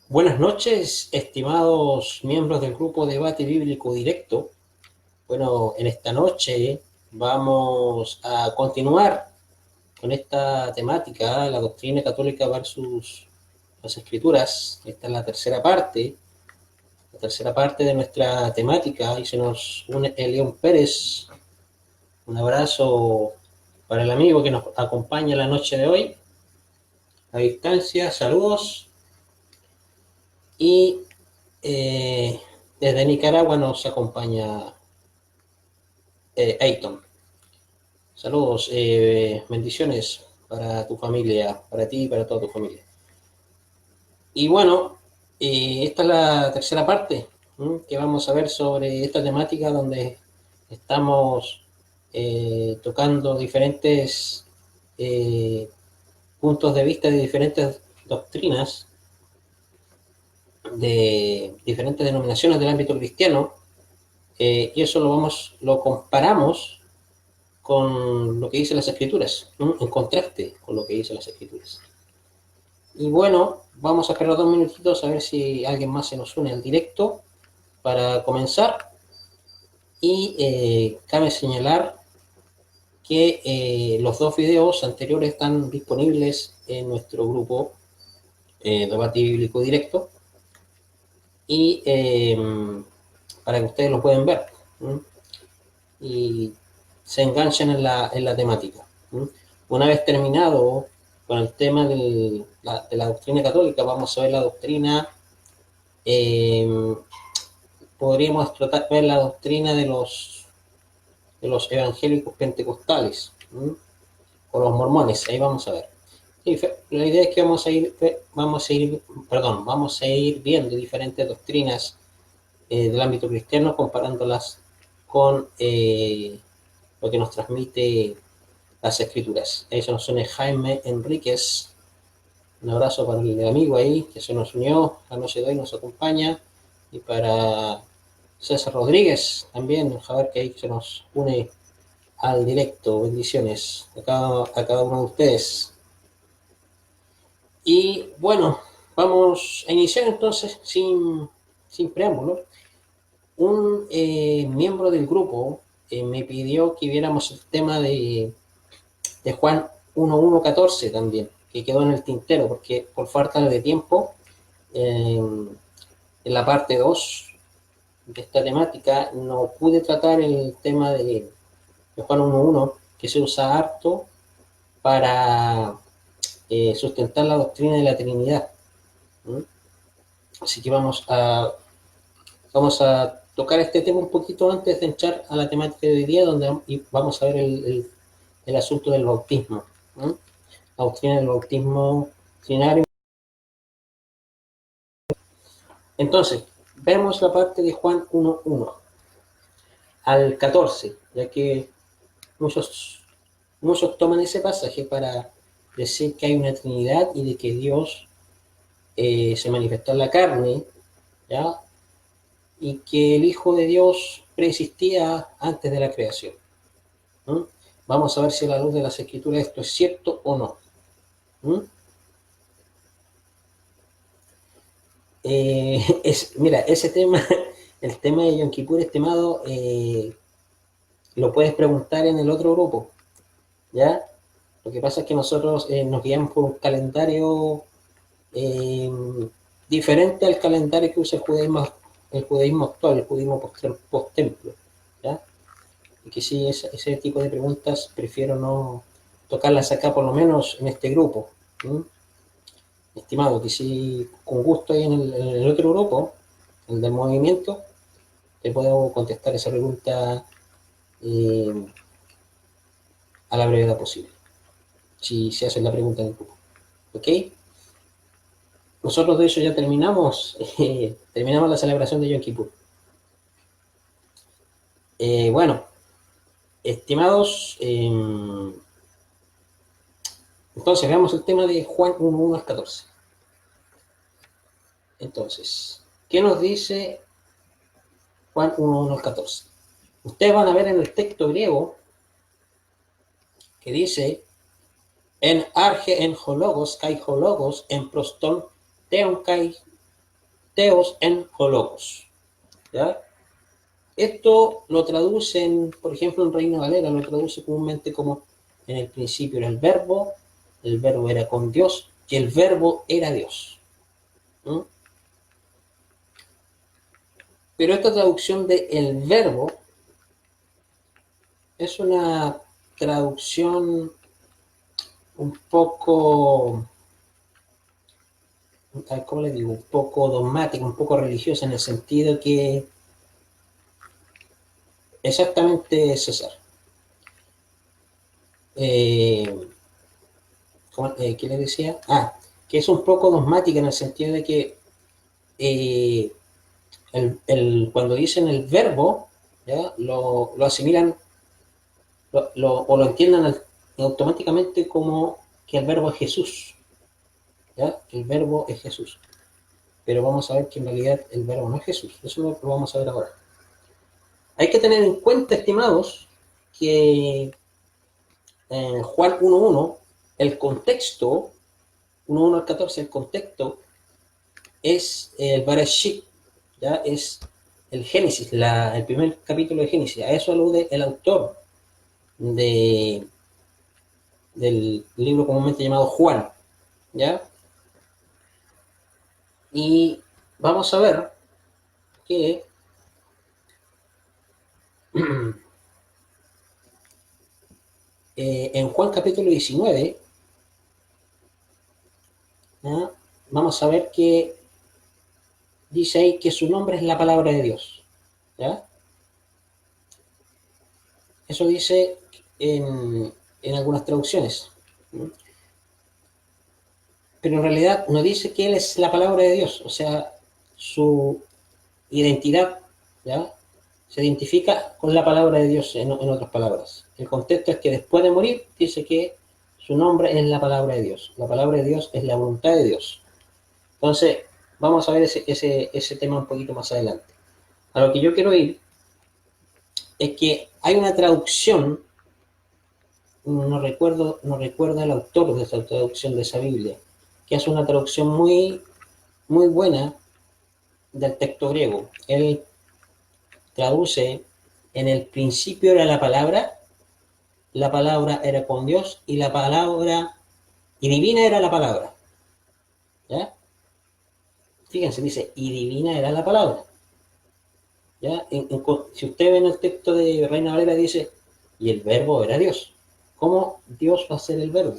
Buenas noches, estimados miembros del grupo Debate Bíblico Directo. Bueno, en esta noche vamos a continuar con esta temática, la doctrina católica versus las escrituras. Esta es la tercera parte de nuestra temática y se nos une Elión Pérez. Un abrazo para el amigo que nos acompaña la noche de hoy. A distancia, saludos. Y desde Nicaragua nos acompaña Ayton. Saludos, bendiciones para tu familia, para ti y para toda tu familia. Y bueno, esta es la tercera parte que vamos a ver sobre esta temática donde estamos tocando diferentes eh, puntos de vista de diferentes doctrinas, de diferentes denominaciones del ámbito cristiano, y eso lo comparamos con lo que dicen las escrituras, ¿no? En contraste con lo que dicen las escrituras. Y bueno, vamos a esperar 2 minutitos a ver si alguien más se nos une al directo para comenzar. Y cabe señalar que los 2 videos anteriores están disponibles en nuestro grupo Debate Bíblico Directo y para que ustedes lo puedan ver, ¿no? Y se enganchan en la temática, ¿no? Una vez terminado con el tema de la doctrina católica, vamos a ver la doctrina, eh, podríamos tratar ver la doctrina de los evangélicos pentecostales, ¿no? O los mormones, ahí vamos a ver. Y la idea es que vamos a ir viendo diferentes doctrinas del ámbito cristiano, comparándolas con lo que nos transmite las escrituras. Eso nos une Jaime Enríquez. Un abrazo para el amigo ahí que se nos unió la noche de hoy, nos acompaña. Y para César Rodríguez también, a ver que ahí se nos une al directo. Bendiciones a cada uno de ustedes. Y bueno, vamos a iniciar entonces sin preámbulo. Un miembro del grupo me pidió que viéramos el tema de Juan 1.1.14 también, que quedó en el tintero, porque por falta de tiempo, en la parte 2 de esta temática no pude tratar el tema de Juan 1.1, que se usa harto para sustentar la doctrina de la Trinidad. ¿Mm? Así que vamos a tocar este tema un poquito antes de entrar a la temática de hoy día, donde vamos a ver el asunto del bautismo. ¿Mm? La doctrina del bautismo trinario. Entonces, vemos la parte de Juan 1.1 al 14, ya que muchos, muchos toman ese pasaje para decir que hay una Trinidad y de que Dios se manifestó en la carne, ¿ya? Y que el Hijo de Dios preexistía antes de la creación. ¿No? Vamos a ver si a la luz de las Escrituras esto es cierto o no. ¿Mm? Mira, ese tema, el tema de Yom Kippur, estimado, lo puedes preguntar en el otro grupo, ¿ya? Lo que pasa es que nosotros nos guiamos por un calendario eh, diferente al calendario que usa el judaísmo actual, el judaísmo post-templo, ¿ya? Y que sí, ese tipo de preguntas prefiero no tocarlas acá, por lo menos en este grupo. ¿Sí? Estimado, que sí, con gusto ahí en el otro grupo, el del movimiento, te puedo contestar esa pregunta eh, a la brevedad posible, si se hace la pregunta en el grupo. ¿Ok? Nosotros de hecho ya terminamos, terminamos la celebración de Yom Kippur. Bueno, estimados, entonces veamos el tema de Juan 1.1 al 14. Entonces, ¿qué nos dice Juan 1.1 al 14? Ustedes van a ver en el texto griego que dice en arge en hologos, kai hologos, en proston, teon kai Teos en holocos. ¿Ya? Esto lo traducen, por ejemplo, en Reina Valera, lo traduce comúnmente como en el principio era el verbo era con Dios y el verbo era Dios. ¿Mm? Pero esta traducción de el verbo es una traducción un poco, ¿cómo le digo? Un poco dogmática, un poco religiosa, en el sentido que exactamente César. Eh, ¿Qué le decía? Que es un poco dogmática en el sentido de que eh, cuando dicen el verbo, ¿ya? Lo asimilan o lo entiendan automáticamente como que el verbo es Jesús. ¿Ya? El verbo es Jesús. Pero vamos a ver que en realidad el verbo no es Jesús. Eso lo vamos a ver ahora. Hay que tener en cuenta, estimados, que en Juan 1.1, el contexto, 1.1 al 14, el contexto es el Bereshit, ¿ya? Es el Génesis, el primer capítulo de Génesis. A eso alude el autor del libro comúnmente llamado Juan, ¿ya? Y vamos a ver que en Juan capítulo 19, ¿ya? Vamos a ver que dice ahí que su nombre es la palabra de Dios, ¿ya? Eso dice en algunas traducciones, ¿no? Pero en realidad no dice que Él es la palabra de Dios, o sea, su identidad, ¿ya? Se identifica con la palabra de Dios, en otras palabras. El contexto es que después de morir dice que su nombre es la palabra de Dios. La palabra de Dios es la voluntad de Dios. Entonces, vamos a ver ese tema un poquito más adelante. A lo que yo quiero ir es que hay una traducción, no recuerdo el autor de esa traducción de esa Biblia, que hace una traducción muy, muy buena del texto griego. Él traduce: en el principio era la palabra era con Dios y la palabra, y divina era la palabra. ¿Ya? Fíjense, dice, y divina era la palabra. ¿Ya? Si usted ve en el texto de Reina Valera, dice, y el verbo era Dios. ¿Cómo Dios va a ser el verbo?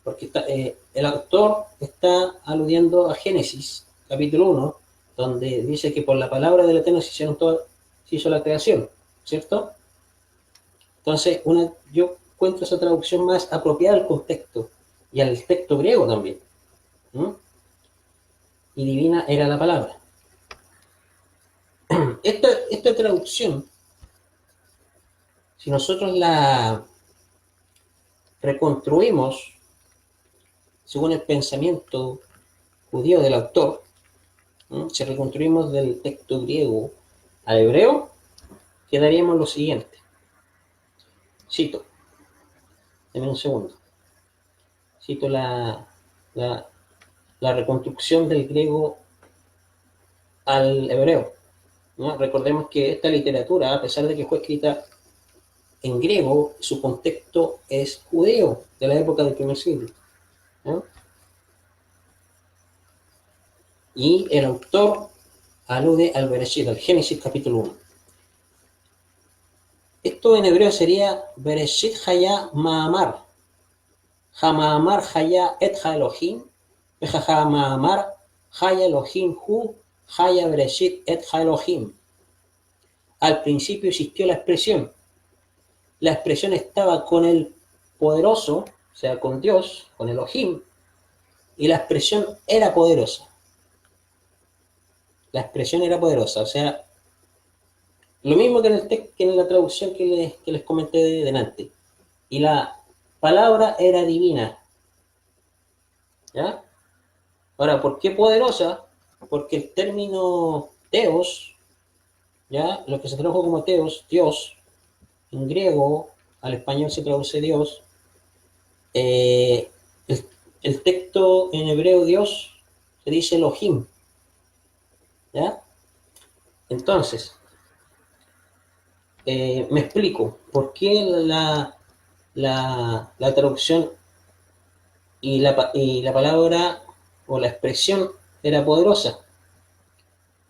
Porque el autor está aludiendo a Génesis, capítulo 1, donde dice que por la palabra del Eterno se hizo la creación, ¿cierto? Entonces, yo encuentro esa traducción más apropiada al contexto y al texto griego también. ¿Mm? Y divina era la palabra. Esta traducción, si nosotros la reconstruimos según el pensamiento judío del autor, si reconstruimos del texto griego al hebreo, quedaríamos lo siguiente. Cito, denme un segundo. Cito la reconstrucción del griego al hebreo, ¿no? Recordemos que esta literatura, a pesar de que fue escrita en griego, su contexto es judeo, de la época del primer siglo, ¿no? Y el autor alude al Bereshit, al Génesis capítulo 1. Esto en hebreo sería Bereshit haya ma'amar. Hama'amar haya et ha Elohim, veja ma'amar haya Elohim hu haya Bereshit et ha Elohim. Al principio existió la expresión. La expresión estaba con el poderoso, o sea, con Dios, con Elohim, y la expresión era poderosa. La expresión era poderosa, o sea, lo mismo que en la traducción que les comenté delante. Y la palabra era divina. ¿Ya? Ahora, ¿por qué poderosa? Porque el término teos, ¿ya? Lo que se tradujo como teos, Dios, en griego, al español se traduce Dios. El texto en hebreo Dios se dice Elohim, ¿Ya? Entonces, me explico, ¿por qué la traducción y la palabra o la expresión era poderosa?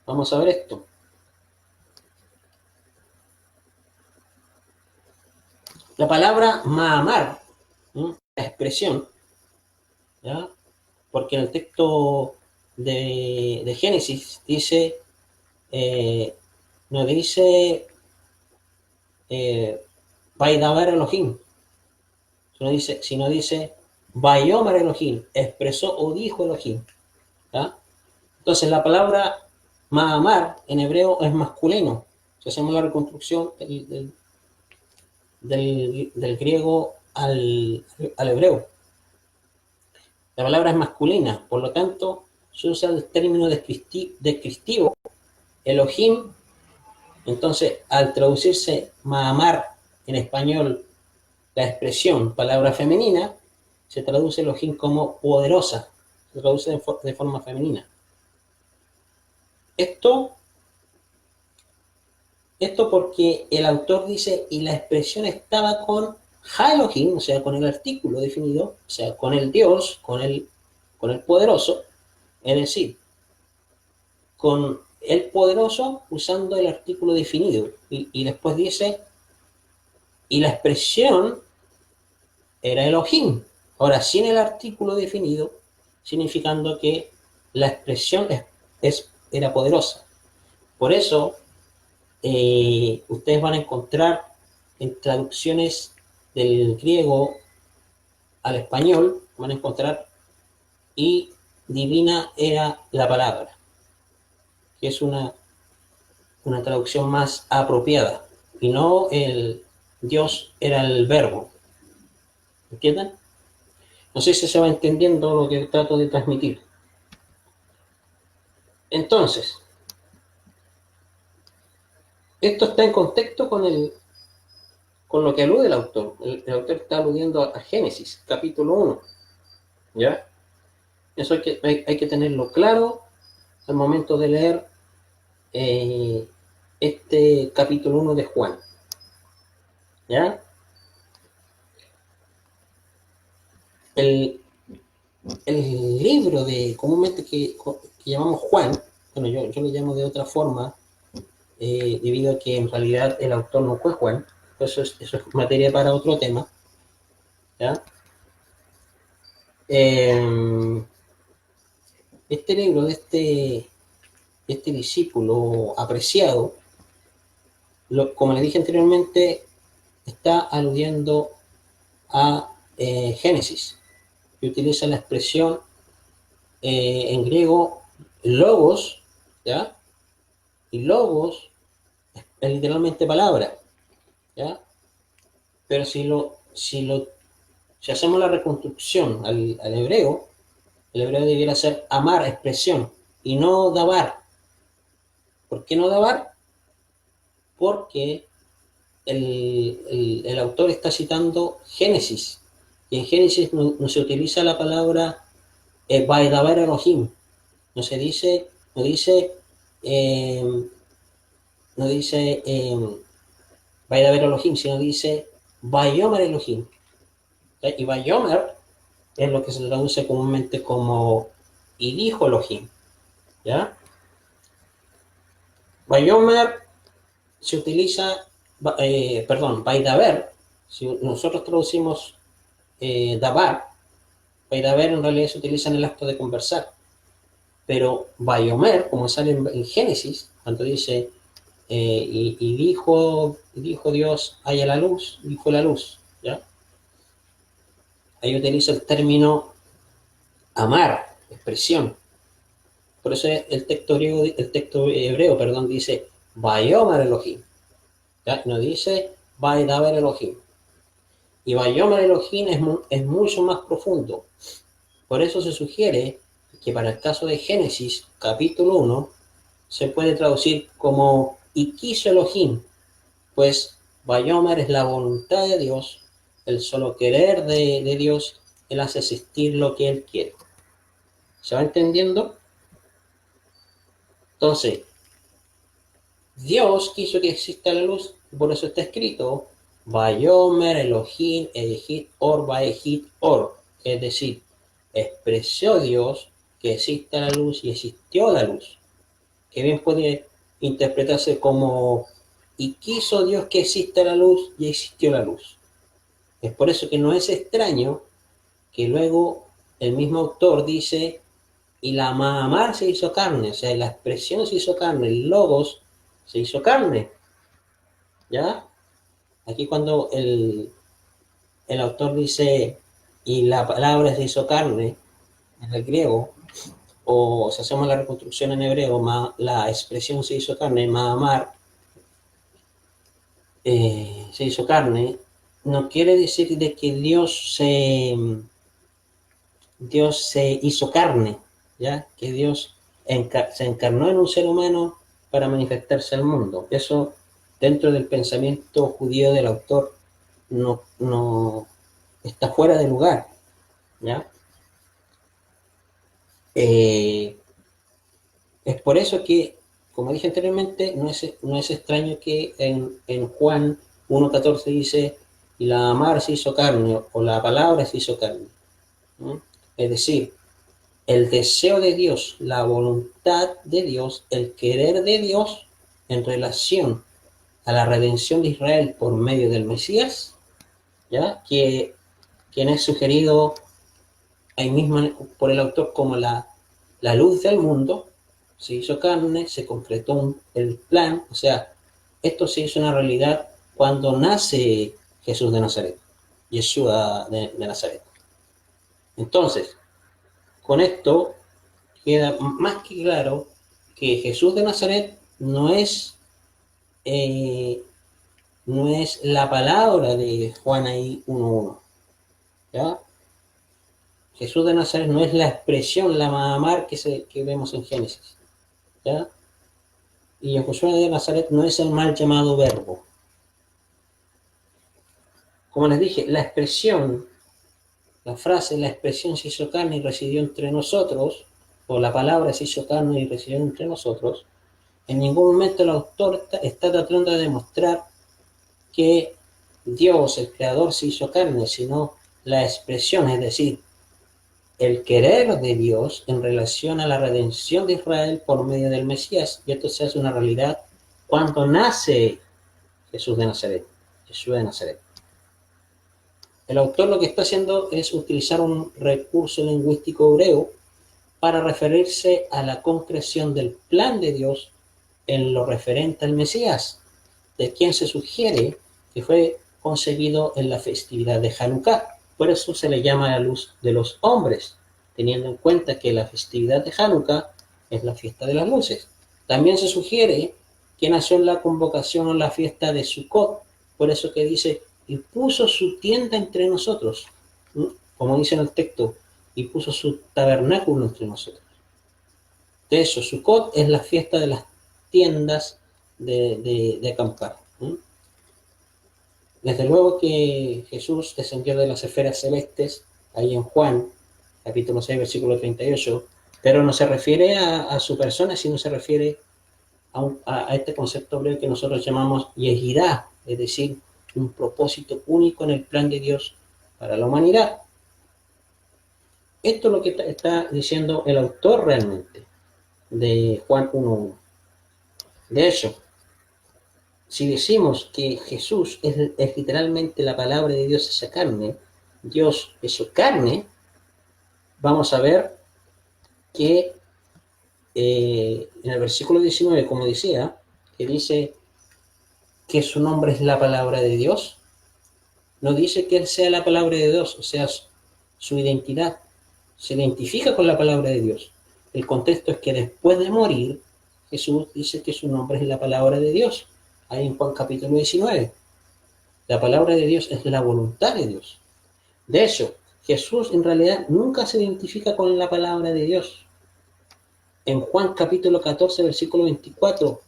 Vamos a ver esto. La palabra Mahamar, ¿no? La expresión, ¿ya? Porque en el texto de Génesis dice, eh, no dice Vaidabar Elohim, sino dice Vayomer Elohim, expresó o dijo Elohim. ¿Ya? Entonces la palabra Mahamar en hebreo es masculino. Si hacemos la reconstrucción del griego al hebreo, la palabra es masculina, por lo tanto se usa el término descriptivo Elohim. Entonces, al traducirse Mahamar en español, la expresión palabra femenina, se traduce Elohim como poderosa, se traduce de forma femenina. Esto, esto porque el autor dice, y la expresión estaba con Ha Elohim, o sea, con el artículo definido, o sea, con el Dios, con el poderoso, es decir, con el poderoso usando el artículo definido. Y después dice, y la expresión era Elohim. Ahora, sin el artículo definido, significando que la expresión era poderosa. Por eso, ustedes van a encontrar en traducciones del griego al español, van a encontrar y divina era la palabra, que es una traducción más apropiada, y no el Dios era el verbo. ¿Entienden? No sé si se va entendiendo lo que trato de transmitir. Entonces, esto está en contexto con lo que alude el autor. El autor está aludiendo a Génesis, capítulo 1. ¿Ya? Eso hay que tenerlo claro al momento de leer este capítulo 1 de Juan. ¿Ya? El, el libro de comúnmente que llamamos Juan, bueno, yo lo llamo de otra forma, debido a que en realidad el autor no fue Juan, eso es materia para otro tema. ¿Ya? Este libro de este discípulo apreciado, como le dije anteriormente, está aludiendo a Génesis, que utiliza la expresión en griego logos, ¿ya? Y logos es literalmente palabra, ¿ya? Pero si hacemos la reconstrucción al hebreo, el hebreo debiera ser amar, expresión, y no dabar. ¿Por qué no dabar? Porque el autor está citando Génesis, y en Génesis no se utiliza la palabra Vaidabar Elohim, no se dice, eh, no dice Vaidabar Elohim, sino dice Vayomer Elohim. Y Vayomer es lo que se traduce comúnmente como y dijo Elohim. ¿Ya? Vayomer se utiliza, Vaidaber, si nosotros traducimos Dabar, Vaidaber en realidad se utiliza en el acto de conversar. Pero Vayomer, como sale en Génesis, cuando dice y dijo Dios, haya la luz, dijo la luz, ¿ya? Ahí utiliza el término amar, expresión. Por eso el texto hebreo, perdón, dice Vayomer Elohim, ¿ya? No dice Vaidaber Elohim. Y Vayomer Elohim es mucho más profundo. Por eso se sugiere que para el caso de Génesis, capítulo 1, se puede traducir como y quiso Elohim, pues Vayomer es la voluntad de Dios, el solo querer de Dios, Él hace existir lo que Él quiere. ¿Se va entendiendo? Entonces, Dios quiso que exista la luz, por eso está escrito, Vayomer Elohim Ehit Or Vaehit Or. Es decir, expresó Dios que exista la luz y existió la luz. Que bien puede interpretarse como, y quiso Dios que exista la luz y existió la luz. Es por eso que no es extraño que luego el mismo autor dice, y la Mahamar se hizo carne, o sea, la expresión se hizo carne, el logos se hizo carne, ¿ya? Aquí cuando el autor dice, y la palabra se hizo carne, en el griego, o si hacemos la reconstrucción en hebreo, la expresión se hizo carne, Mahamar, se hizo carne, no quiere decir de que Dios se hizo carne, ¿ya? Que Dios se encarnó en un ser humano para manifestarse al mundo. Eso, dentro del pensamiento judío del autor, no está fuera de lugar, ¿ya? Es por eso que, como dije anteriormente, no es extraño que en Juan 1.14 dice, y la mar se hizo carne, o la palabra se hizo carne, ¿no? Es decir, el deseo de Dios, la voluntad de Dios, el querer de Dios en relación a la redención de Israel por medio del Mesías, ¿ya? Quien es sugerido ahí mismo por el autor como la luz del mundo, se hizo carne, se concretó el plan, o sea, esto se hizo una realidad cuando nace Jesús de Nazaret, Yeshua de Nazaret. Entonces, con esto queda más que claro que Jesús de Nazaret eh, no es la palabra de Juan ahí 1.1, ¿ya? Jesús de Nazaret no es la expresión, la Mahamar que vemos en Génesis, ¿ya? Y Josué de Nazaret no es el mal llamado verbo. Como les dije, la expresión, la frase, la expresión se hizo carne y residió entre nosotros, o la palabra se hizo carne y residió entre nosotros, en ningún momento el autor está tratando de demostrar que Dios, el creador, se hizo carne, sino la expresión, es decir, el querer de Dios en relación a la redención de Israel por medio del Mesías. Y esto se hace una realidad cuando nace Jesús de Nazaret, Jesús de Nazaret. El autor lo que está haciendo es utilizar un recurso lingüístico hebreo para referirse a la concreción del plan de Dios en lo referente al Mesías, de quien se sugiere que fue concebido en la festividad de Hanukkah. Por eso se le llama la luz de los hombres, teniendo en cuenta que la festividad de Hanukkah es la fiesta de las luces. También se sugiere que nació en la convocación a la fiesta de Sukkot, por eso que dice, y puso su tienda entre nosotros, como dice en el texto, y puso su tabernáculo entre nosotros. De eso, Sukkot es la fiesta de las tiendas de acampar. Desde luego que Jesús descendió de las esferas celestes, ahí en Juan, capítulo 6, versículo 38, pero no se refiere a su persona, sino se refiere a este concepto hebreo que nosotros llamamos Yehidá, es decir, un propósito único en el plan de Dios para la humanidad. Esto es lo que está diciendo el autor realmente de Juan 1.1. De hecho, si decimos que Jesús es literalmente la palabra de Dios hecha carne, Dios hecho carne, vamos a ver que en el versículo 19, como decía, que dice que su nombre es la palabra de Dios, no dice que él sea la palabra de Dios, o sea, su identidad se identifica con la palabra de Dios. El contexto es que después de morir, Jesús dice que su nombre es la palabra de Dios. Ahí en Juan capítulo 19. La palabra de Dios es la voluntad de Dios. De hecho, Jesús en realidad nunca se identifica con la palabra de Dios. En Juan capítulo 14, versículo 24,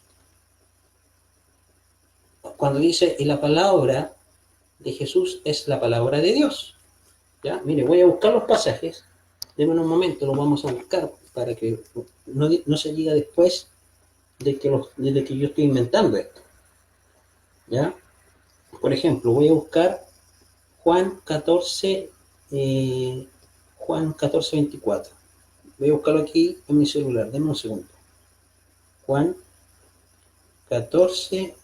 cuando dice, y la palabra de Jesús es la palabra de Dios. ¿Ya? Mire, voy a buscar los pasajes. Denme un momento, los vamos a buscar para que no se diga después desde que yo estoy inventando esto, ¿ya? Por ejemplo, voy a buscar Juan 14, Juan 14, 24. Voy a buscarlo aquí en mi celular, denme un segundo. Juan 14,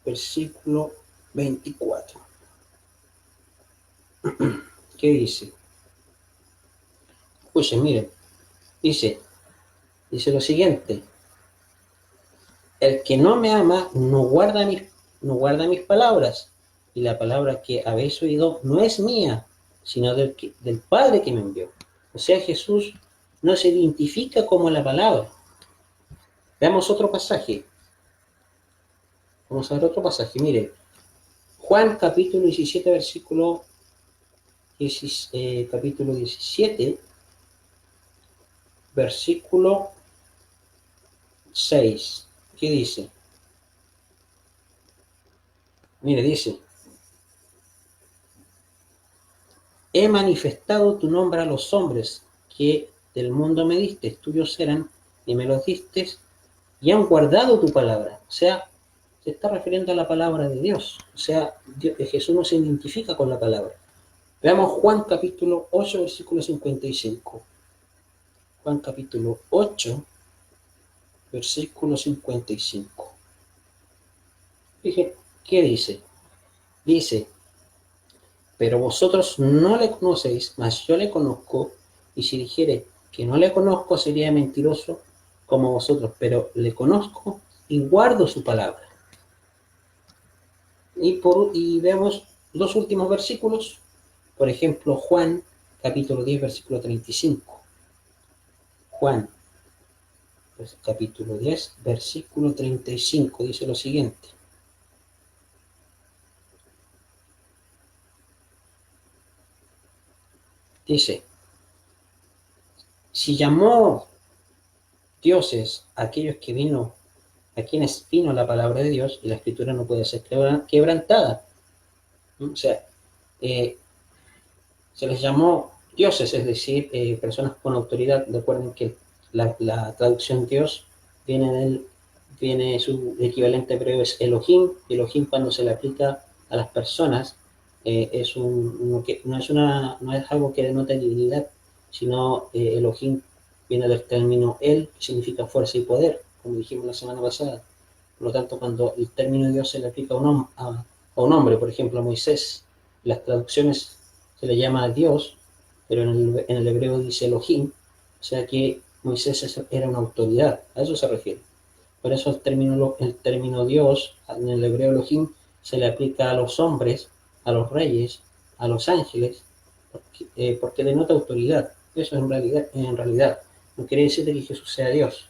versículo 24. ¿Qué dice? Pues miren, dice, dice lo siguiente: el que no me ama no guarda mis palabras, y la palabra que habéis oído no es mía, sino del Padre que me envió. O sea, Jesús no se identifica como la palabra. Veamos otro pasaje. Vamos a ver otro pasaje. Mire, Juan capítulo 17, capítulo 17, versículo 6. ¿Qué dice? Mire, dice: he manifestado tu nombre a los hombres que del mundo me diste, tuyos eran y me los diste y han guardado tu palabra. O sea, se está refiriendo a la palabra de Dios. O sea, Jesús no se identifica con la palabra. Veamos Juan capítulo 8, versículo 55. Juan capítulo 8, versículo 55. Fíjense, ¿qué dice? Dice: pero vosotros no le conocéis, mas yo le conozco, y si dijere que no le conozco, sería mentiroso como vosotros, pero le conozco y guardo su palabra. Y vemos los últimos versículos, por ejemplo, Juan, capítulo 10, versículo 35. Juan, pues, capítulo 10, versículo 35, dice lo siguiente. Dice: si llamó dioses a aquellos a quienes vino la palabra de Dios, y la escritura no puede ser quebrantada. O sea, eh, se les llamó dioses, es decir, personas con autoridad. Recuerden que la traducción Dios su equivalente hebreo es Elohim. Elohim, cuando se le aplica a las personas, no es algo que denota divinidad, sino Elohim viene del término El, que significa fuerza y poder, como dijimos la semana pasada. Por lo tanto, cuando el término Dios se le aplica a un hombre, por ejemplo a Moisés, las traducciones se le llama a Dios, pero en el hebreo dice Elohim, o sea que Moisés era una autoridad, a eso se refiere. Por eso el término Dios, en el hebreo Elohim, se le aplica a los hombres, a los reyes, a los ángeles, porque denota autoridad. Eso en realidad no quiere decir que Jesús sea Dios.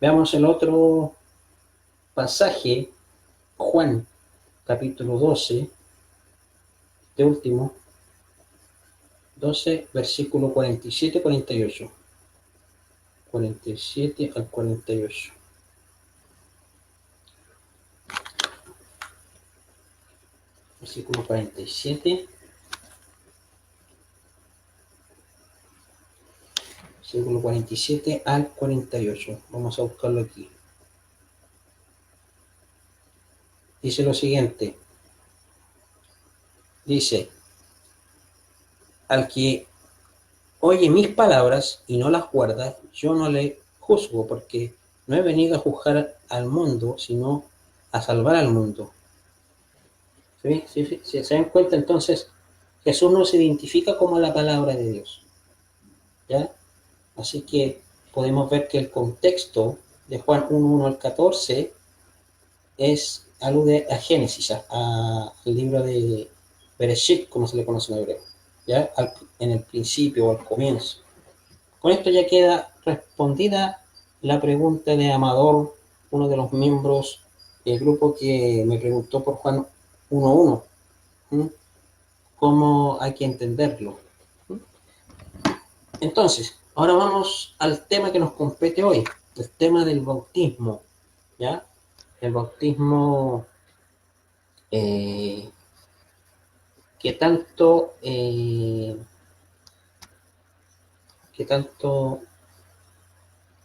Veamos el otro pasaje, Juan, capítulo 12, de último, 12, versículo 47-48. 47 al 48. Versículo 47. Versículo 47 al 48. Vamos a buscarlo aquí. Dice lo siguiente. Dice: al que oye mis palabras y no las guarda, yo no le juzgo, porque no he venido a juzgar al mundo, sino a salvar al mundo. ¿Sí? Si se dan cuenta, entonces Jesús no se identifica como la palabra de Dios, ¿ya? Así que podemos ver que el contexto de Juan 1:1 al 14 alude a Génesis, al libro de Bereshit, como se le conoce en hebreo, ¿ya? En el principio o al comienzo. Con esto ya queda respondida la pregunta de Amador, uno de los miembros del grupo, que me preguntó por Juan 1:1. ¿Cómo hay que entenderlo? Entonces, ahora vamos al tema que nos compete hoy, el tema del bautismo, ¿ya? El bautismo que tanto, que tanto,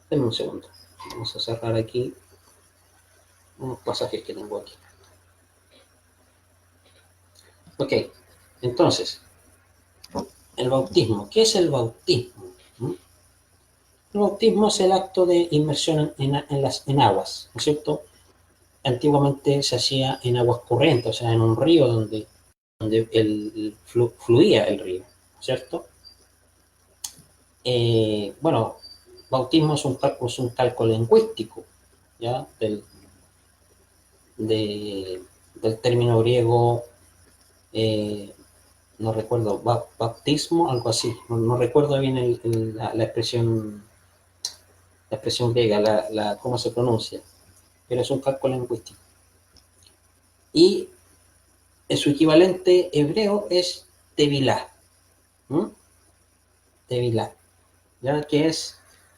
denme un segundo, vamos a cerrar aquí. unos pasajes que tengo aquí. Ok, entonces, el bautismo. ¿Qué es el bautismo? ¿Mm? El bautismo es el acto de inmersión en aguas, ¿no es cierto? Antiguamente se hacía en aguas corrientes, o sea, en un río donde fluía el río, ¿cierto? Bueno, bautismo es un calco lingüístico, ¿ya? De- del término griego, eh, no recuerdo, bautismo, algo así, no recuerdo bien la expresión griega, cómo se pronuncia, pero es un calco lingüístico. Y su equivalente hebreo es tevilá, ¿m? Tevilá, ¿ya? Que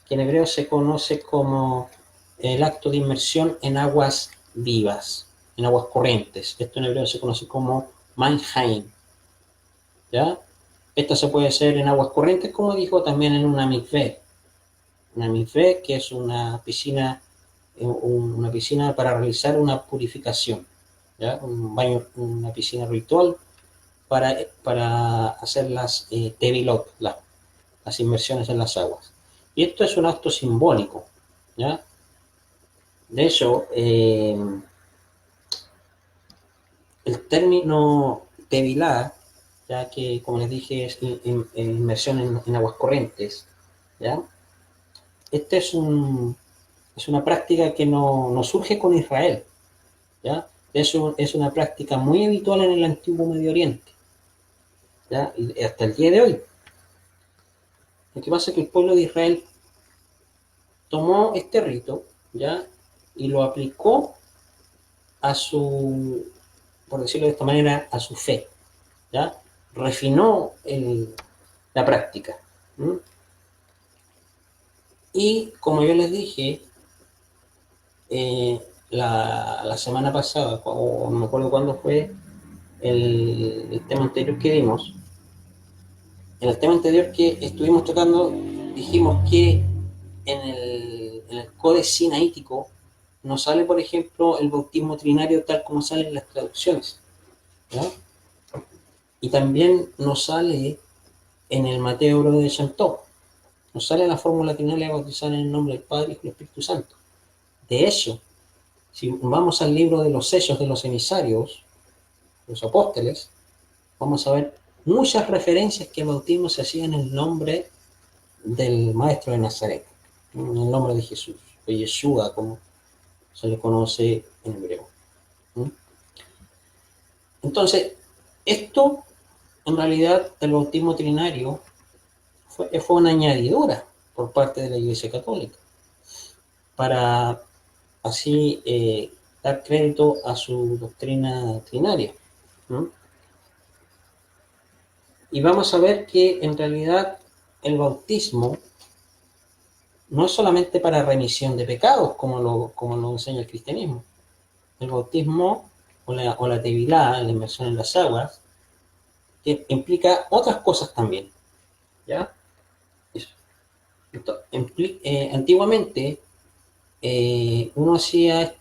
en hebreo se conoce como el acto de inmersión en aguas vivas, en aguas corrientes. Esto en hebreo se conoce como manhaim, ¿ya? Esto se puede hacer en aguas corrientes, como dijo, también en una mikveh. Una mikveh, que es una piscina para realizar una purificación, ¿ya? Un baño, una piscina ritual para hacer las tevilot, las inmersiones en las aguas. Y esto es un acto simbólico, ¿ya? De hecho, el término tevilá, ya que como les dije es inmersión en aguas corrientes, ¿ya? Este es una práctica que no surge con Israel, ¿ya? Es una práctica muy habitual en el antiguo Medio Oriente, ¿ya? Y hasta el día de hoy. Lo que pasa es que el pueblo de Israel tomó este rito, ¿ya? Y lo aplicó a su, por decirlo de esta manera, a su fe, ¿ya? Refinó la práctica. ¿Mm? Y como yo les dije, la semana pasada, o no me acuerdo cuándo fue el tema anterior que dimos, en el tema anterior que estuvimos tocando, dijimos que en el Codex Sinaítico no sale, por ejemplo, el bautismo trinario tal como sale en las traducciones, ¿ya? Y también no sale en el Mateo Bro de Chantó, no sale la fórmula trinaria de bautizar en el nombre del Padre y del Espíritu Santo. De hecho, si vamos al libro de los sellos de los emisarios, los apóstoles, vamos a ver muchas referencias que el bautismo se hacía en el nombre del Maestro de Nazaret, en el nombre de Jesús, o Yeshua, como se le conoce en hebreo. Entonces, esto, en realidad, el bautismo trinario fue una añadidura por parte de la Iglesia Católica para así dar crédito a su doctrina trinaria. ¿No? Y vamos a ver que en realidad el bautismo no es solamente para remisión de pecados, como lo enseña el cristianismo. El bautismo o la tevilá, la inmersión en las aguas, que implica otras cosas también. ¿Ya? Antiguamente uno hacía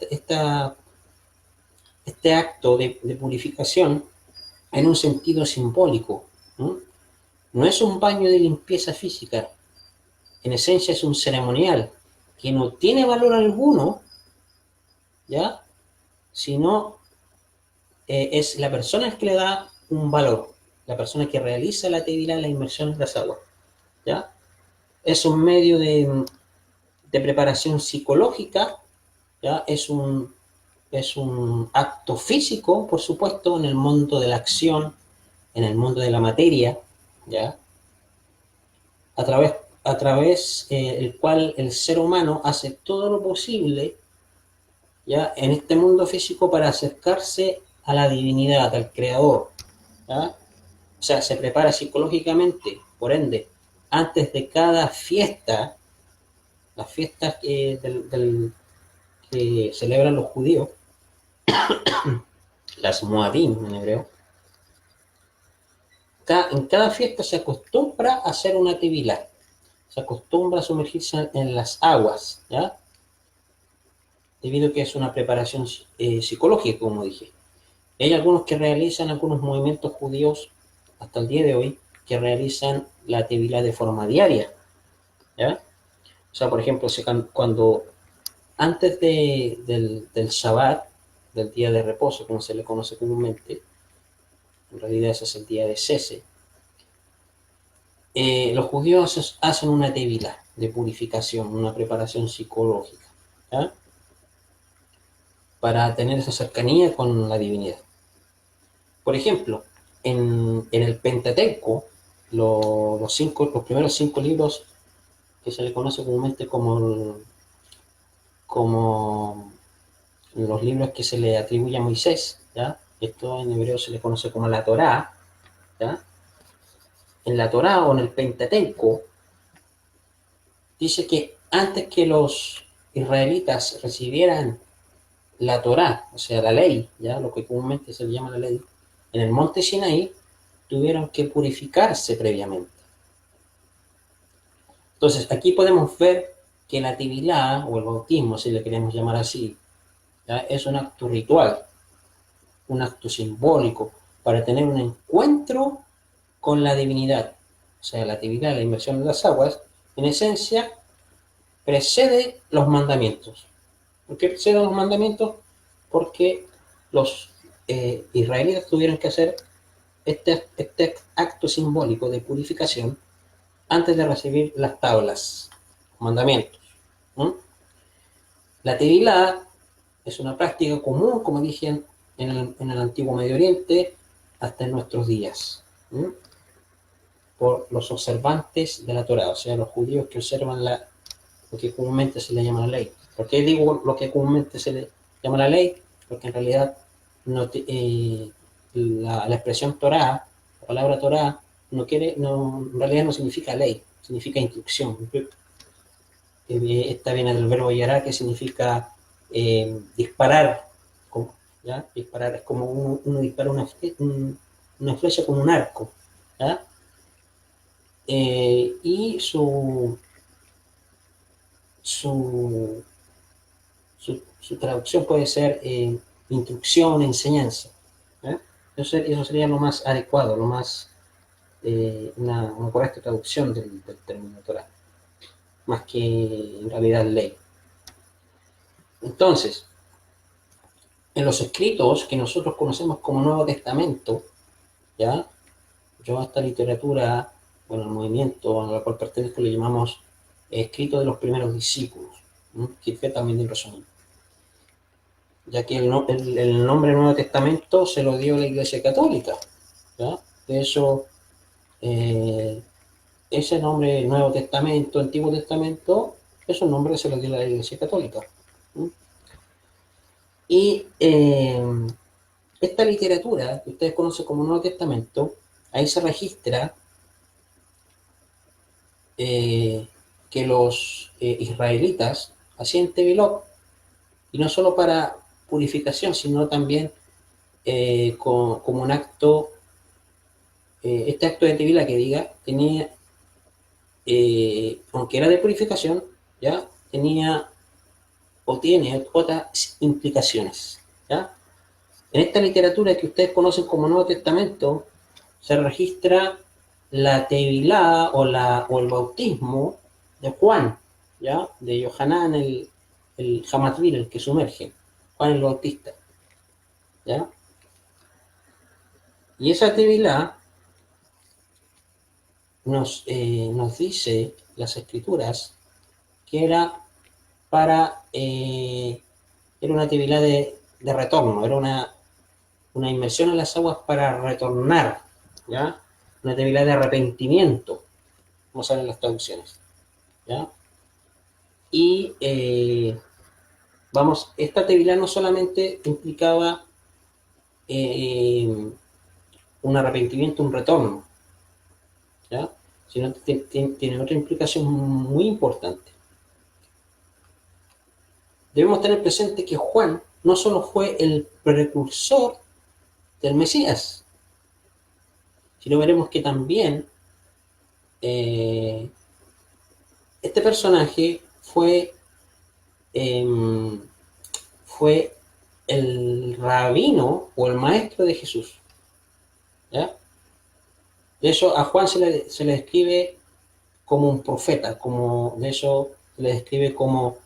este acto de purificación en un sentido simbólico. ¿No? No es un baño de limpieza física, en esencia es un ceremonial que no tiene valor alguno, ¿ya? Sino es la persona que le da un valor, la persona que realiza la tevilá, la inmersión en las aguas, ¿ya? Es un medio de preparación psicológica, ¿ya? Es un acto físico, por supuesto, en el mundo de la acción, en el mundo de la materia, ¿ya? A través, a través el cual el ser humano hace todo lo posible, ¿ya? En este mundo físico para acercarse a la divinidad, al creador, ¿ya? O sea, se prepara psicológicamente, por ende, antes de cada fiesta, las fiestas que celebran los judíos, las Moadim en hebreo, en cada fiesta se acostumbra a hacer una tevilá, se acostumbra a sumergirse en las aguas, ¿ya? debido a que es una preparación psicológica, como dije. Hay algunos que realizan algunos movimientos judíos hasta el día de hoy que realizan la tevilá de forma diaria, ¿ya? O sea, por ejemplo, cuando antes del Shabbat, del día de reposo, como se le conoce comúnmente, en realidad ese es el día de cese, los judíos hacen una tevilá de purificación, una preparación psicológica, ¿ya? Para tener esa cercanía con la divinidad. Por ejemplo, en el Pentateuco, los primeros 5 libros que se le conoce comúnmente como los libros que se le atribuye a Moisés, ¿ya? Esto en hebreo se le conoce como la Torá, ¿ya? En la Torá o en el Pentateuco dice que antes que los israelitas recibieran la Torá, o sea, la ley, ya lo que comúnmente se le llama la ley, en el monte Sinaí tuvieron que purificarse previamente. Entonces, aquí podemos ver que la tibilá o el bautismo, si le queremos llamar así, ¿ya? Es un acto ritual, un acto simbólico para tener un encuentro con la divinidad. O sea, la tibilá, la inmersión en las aguas, en esencia, precede los mandamientos. ¿Por qué preceden los mandamientos? Porque los israelitas tuvieron que hacer este acto simbólico de purificación antes de recibir las tablas, los mandamientos. ¿Mm? La tevilá es una práctica común, como dije, en el antiguo Medio Oriente hasta en nuestros días, ¿Mm? Por los observantes de la Torah, o sea, los judíos que observan lo que comúnmente se le llama la ley. ¿Por qué digo lo que comúnmente se le llama la ley? Porque en realidad no la expresión Torah, la palabra Torah, en realidad no significa ley, significa instrucción. Esta viene del verbo yará, que significa disparar. ¿Ya? Disparar es como uno dispara una flecha con un arco. ¿Ya? Y su, su traducción puede ser instrucción, enseñanza. ¿Ya? Eso sería lo más adecuado, lo más una correcta traducción del término Torah, más que en realidad ley. Entonces, en los escritos que nosotros conocemos como Nuevo Testamento, ¿ya? Yo a esta literatura, bueno, el movimiento al cual pertenezco le llamamos escrito de los primeros discípulos, que fue también de Resumir, ya que el nombre Nuevo Testamento se lo dio la Iglesia Católica, ¿ya? De hecho, ese nombre Nuevo Testamento, Antiguo Testamento, es un nombre que se lo dio la Iglesia Católica. ¿Sí? Y esta literatura que ustedes conocen como Nuevo Testamento, ahí se registra que los israelitas hacían tevilot, y no solo para purificación, sino también como un acto, este acto de tevilá que diga, tenía, aunque era de purificación, ya tenía o tiene otras implicaciones, ¿ya? En esta literatura que ustedes conocen como Nuevo Testamento, se registra la tevilá o el bautismo de Juan, ¿ya? De Yohanan, el Hamatvil, el que sumerge, Juan el Bautista, ¿ya? Y esa tevilá nos dice las escrituras que era una tevilá de retorno, era una inmersión en las aguas para retornar, ¿ya? Una tevilá de arrepentimiento, como salen las traducciones, ¿ya? Y esta tevilá no solamente implicaba un arrepentimiento, un retorno, ¿ya? Sino que tiene otra implicación muy importante. Debemos tener presente que Juan no solo fue el precursor del Mesías, sino veremos que también este personaje fue fue el rabino o el maestro de Jesús. ¿Ya? De eso a Juan se le describe como un profeta, como de eso se le describe como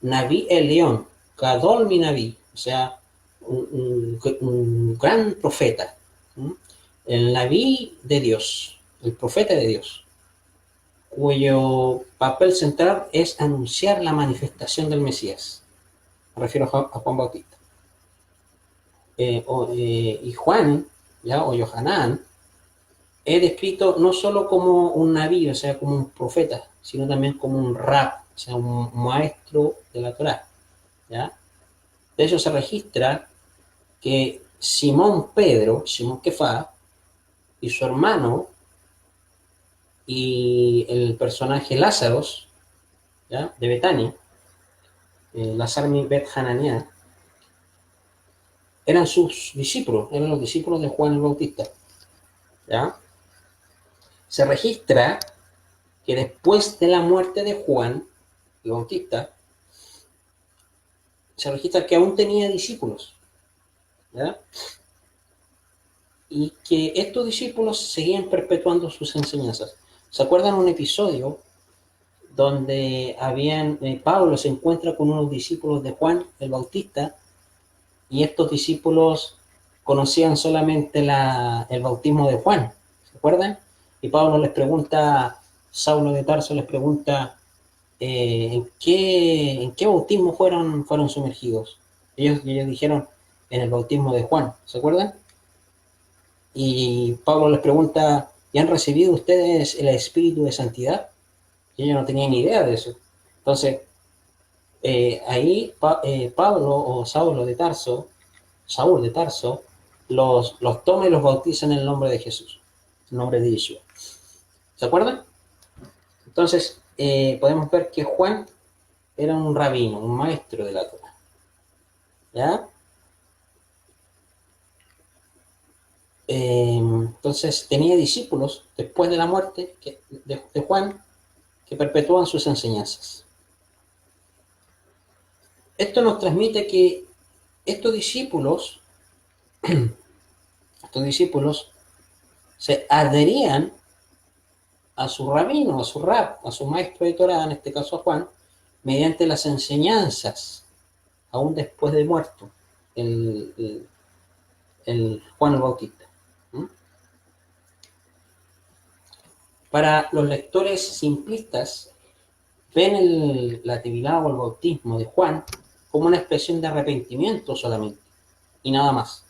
Naví el León, Gadol mi Naví, o sea, un gran profeta, ¿m? El Naví de Dios, el profeta de Dios, cuyo papel central es anunciar la manifestación del Mesías. Me refiero a Juan Bautista. Y Juan, ¿ya? O Yohanan, es descrito no solo como un naví, o sea, como un profeta, sino también como un rab, o sea, un maestro de la Torá, ¿ya? De hecho, se registra que Simón Pedro, Simón Kefá, y su hermano, y el personaje Lázaro, ¿ya? De Betania, Lazarmi Bet Hananiah, eran sus discípulos, eran los discípulos de Juan el Bautista, ¿ya? Se registra que después de la muerte de Juan el Bautista, se registra que aún tenía discípulos, ¿ya? Y que estos discípulos seguían perpetuando sus enseñanzas. ¿Se acuerdan un episodio donde Pablo se encuentra con unos discípulos de Juan el Bautista y estos discípulos conocían solamente el bautismo de Juan? ¿Se acuerdan? Y Pablo les pregunta, Saulo de Tarso les pregunta, ¿en qué bautismo fueron sumergidos? Ellos dijeron, en el bautismo de Juan, ¿se acuerdan? Y Pablo les pregunta, ¿y han recibido ustedes el Espíritu de Santidad? Y ellos no tenían ni idea de eso. Entonces, ahí Pablo o Saulo de Tarso, Saúl de Tarso, los toma y los bautiza en el nombre de Jesús, en el nombre de Yeshua. ¿Se acuerdan? Entonces, podemos ver que Juan era un rabino, un maestro de la Torá. ¿Ya? Entonces tenía discípulos después de la muerte de Juan que perpetúan sus enseñanzas. Esto nos transmite que estos discípulos, estos discípulos se adherían a su rabino, a su rab, a su maestro de Torá, en este caso a Juan, mediante las enseñanzas, aún después de muerto, el Juan el Bautista. ¿Mm? Para los lectores simplistas, ven la tevilá o el bautismo de Juan como una expresión de arrepentimiento solamente, y nada más.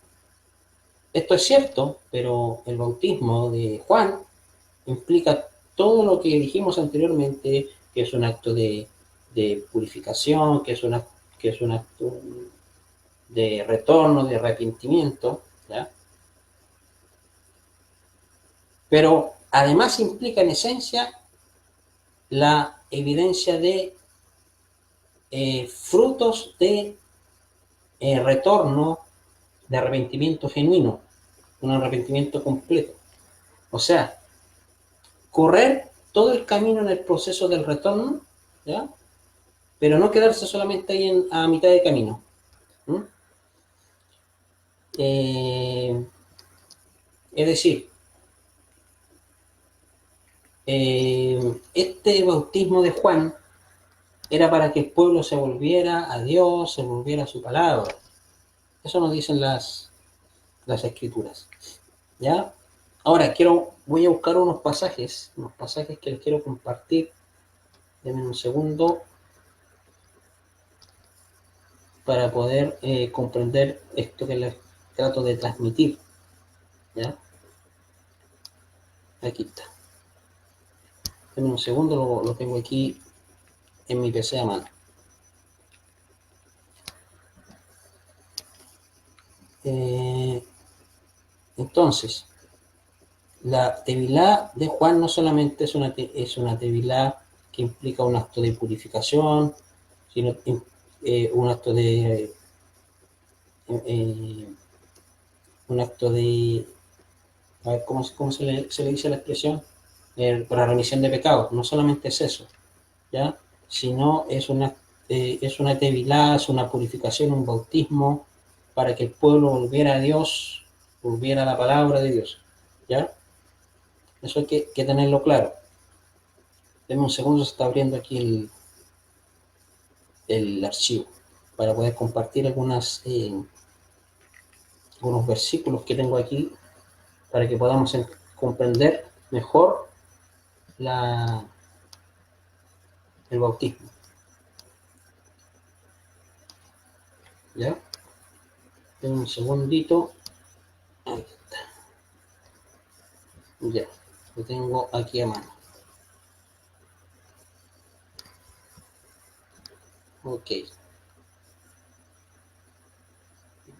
Esto es cierto, pero el bautismo de Juan implica todo lo que dijimos anteriormente, que es un acto de purificación, que es un acto de retorno, de arrepentimiento, ¿ya? Pero además implica en esencia la evidencia de frutos de retorno, de arrepentimiento genuino, un arrepentimiento completo. O sea, correr todo el camino en el proceso del retorno, ¿ya? Pero no quedarse solamente ahí a mitad de camino. Es decir, este bautismo de Juan era para que el pueblo se volviera a Dios, se volviera a su palabra. Eso nos dicen las escrituras. ¿Ya? Ahora voy a buscar unos pasajes que les quiero compartir. Denme un segundo para poder comprender esto que les trato de transmitir. ¿Ya? Aquí está. Denme un segundo, lo tengo aquí en mi PC a mano. Entonces, la tevilá de Juan no solamente es una tevilá que implica un acto de purificación, sino un acto de un acto de, a ver cómo se le dice la expresión, para remisión de pecados. No solamente es eso, ¿ya? Sino es es una tevilá, es una purificación, un bautismo, para que el pueblo volviera a Dios, volviera a la palabra de Dios. ¿Ya? Eso hay que tenerlo claro. Deme un segundo, se está abriendo aquí el archivo para poder compartir algunos versículos que tengo aquí para que podamos comprender mejor el bautismo. ¿Ya? Deme un segundito. Ahí está. Ya, lo tengo aquí a mano. Ok.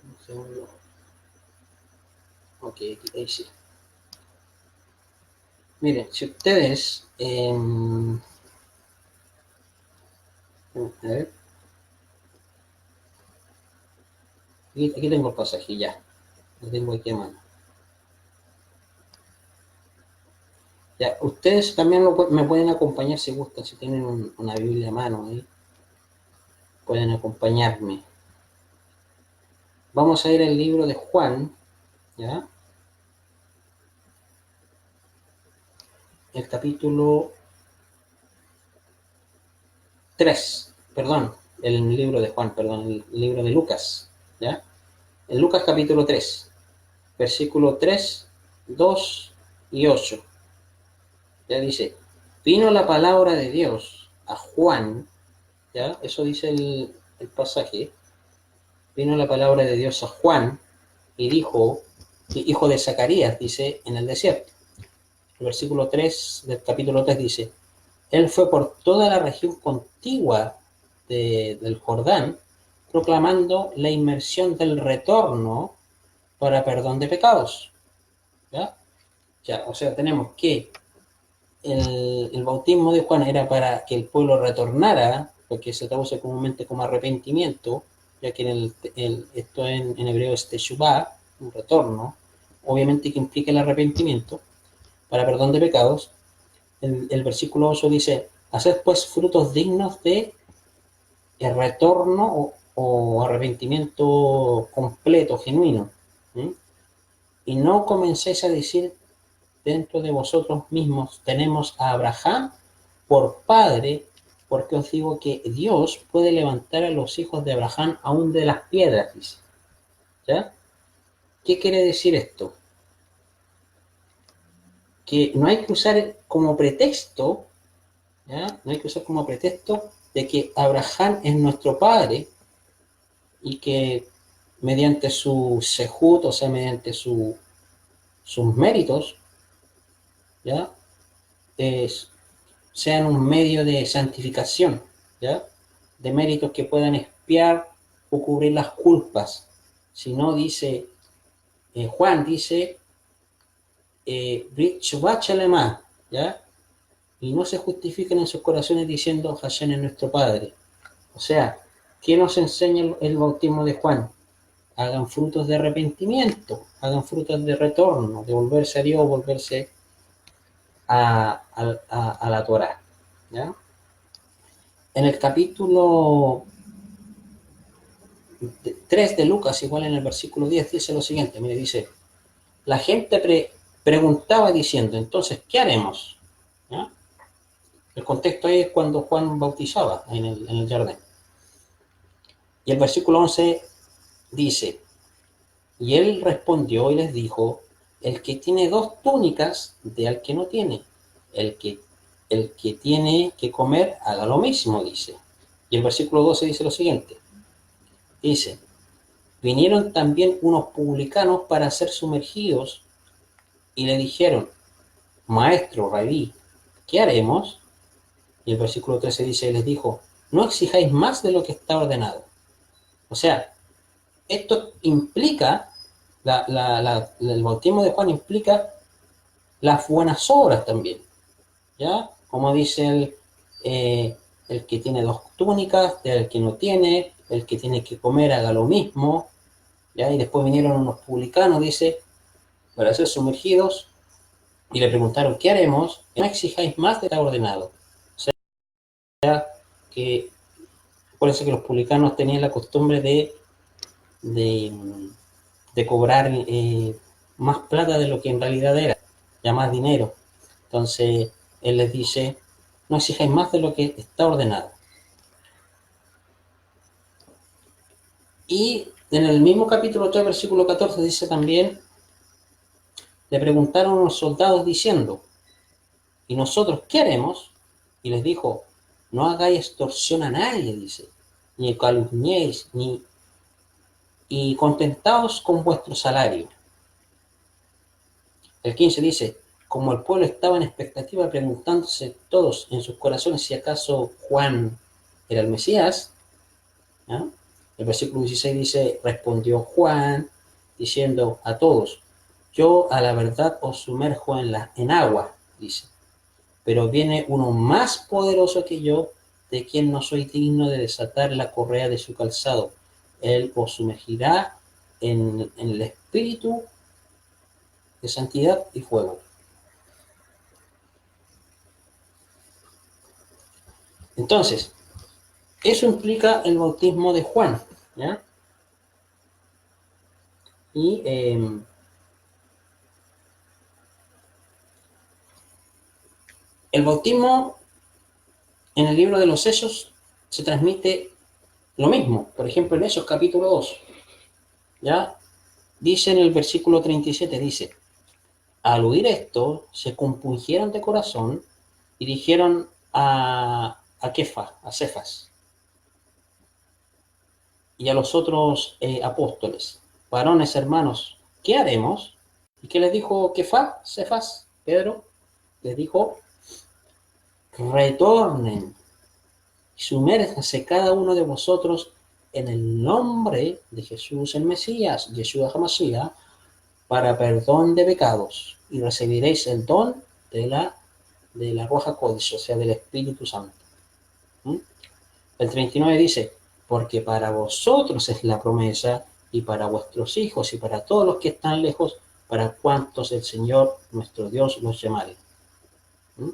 Un segundo. Ok, aquí, ahí sí. Miren, si ustedes... a ver. Aquí tengo el pasaje, ya. Lo tengo aquí a mano. Ya, ustedes también me pueden acompañar si gustan, si tienen una Biblia a mano ahí. Pueden acompañarme. Vamos a ir al libro de Juan, ¿ya? El capítulo 3, perdón, el libro de Juan, perdón, el libro de Lucas, ¿ya? En Lucas capítulo 3, versículo 3, 2 y 8, ya dice, vino la palabra de Dios a Juan, ¿ya? Eso dice el pasaje, vino la palabra de Dios a Juan y dijo, hijo de Zacarías, dice, en el desierto. El versículo 3 del capítulo 3 dice, él fue por toda la región contigua del Jordán, proclamando la inmersión del retorno para perdón de pecados. ¿Ya? Ya, o sea, tenemos que el bautismo de Juan era para que el pueblo retornara, porque se traduce comúnmente como arrepentimiento, ya que esto en hebreo es teshuvah, un retorno, obviamente que implica el arrepentimiento, para perdón de pecados. El versículo 8 dice, haced pues frutos dignos de el retorno o arrepentimiento completo, genuino. ¿Sí? Y no comencéis a decir dentro de vosotros mismos, tenemos a Abraham por padre, porque os digo que Dios puede levantar a los hijos de Abraham aún de las piedras, dice. ¿Ya? ¿Qué quiere decir esto? Que no hay que usar como pretexto, ¿ya? No hay que usar como pretexto de que Abraham es nuestro padre y que mediante su sehut, o sea, mediante sus méritos, ¿ya? Sean un medio de santificación, ¿ya? De méritos que puedan expiar o cubrir las culpas. Si no, dice, Juan dice, ¿ya? Y no se justifiquen en sus corazones diciendo, Hashem es nuestro Padre. O sea, ¿qué nos enseña el bautismo de Juan? Hagan frutos de arrepentimiento, hagan frutos de retorno, de volverse a Dios, volverse a la Torah. ¿Ya? En el capítulo 3 de Lucas, igual en el versículo 10, dice lo siguiente, mire, dice, la gente preguntaba diciendo, entonces, ¿qué haremos? ¿Ya? El contexto ahí es cuando Juan bautizaba en el jardín. Y el versículo 11 dice, y él respondió y les dijo, el que tiene dos túnicas, dé al que no tiene. El que tiene que comer, haga lo mismo, dice. Y el versículo 12 dice lo siguiente. Dice, vinieron también unos publicanos para ser sumergidos y le dijeron, maestro, rabí, ¿qué haremos? Y el versículo 13 dice, les dijo, no exijáis más de lo que está ordenado. O sea, esto implica, el bautismo de Juan implica las buenas obras también, ¿ya? Como dice el que tiene dos túnicas, el que no tiene, el que tiene que comer haga lo mismo, ¿ya? Y después vinieron unos publicanos, dice, para ser sumergidos, y le preguntaron, ¿qué haremos? No exijáis más de lo ordenado. O sea, que Acuérdense que los publicanos tenían la costumbre de, de cobrar más plata de lo que en realidad era, ya más dinero. Entonces, él les dice, no exijáis más de lo que está ordenado. Y en el mismo capítulo 3, versículo 14, dice también, le preguntaron a los soldados diciendo, ¿y nosotros qué haremos? Y les dijo, no hagáis extorsión a nadie, dice, ni calumniéis, y contentaos con vuestro salario. El 15 dice, como el pueblo estaba en expectativa preguntándose todos en sus corazones si acaso Juan era el Mesías, ¿ya? El versículo 16 dice, respondió Juan diciendo a todos, yo a la verdad os sumerjo en agua, dice, pero viene uno más poderoso que yo, de quien no soy digno de desatar la correa de su calzado. Él os sumergirá en el espíritu de santidad y fuego. Entonces, eso implica el bautismo de Juan, ¿ya? Y el bautismo en el libro de los Hechos se transmite lo mismo. Por ejemplo, en Hechos capítulo 2, ¿ya? Dice en el versículo 37, dice, al oír esto, se compungieron de corazón y dijeron a Cefas, y a los otros apóstoles, varones hermanos, ¿qué haremos? ¿Y qué les dijo Cefas, Pedro? Les dijo, retornen y sumérjanse cada uno de vosotros en el nombre de Jesús el Mesías, Yeshua HaMashiach, para perdón de pecados, y recibiréis el don de la Ruach HaKodesh, o sea, del Espíritu Santo. ¿Mm? El 39 dice, porque para vosotros es la promesa, y para vuestros hijos, y para todos los que están lejos, para cuantos el Señor nuestro Dios los llamare. ¿Mm?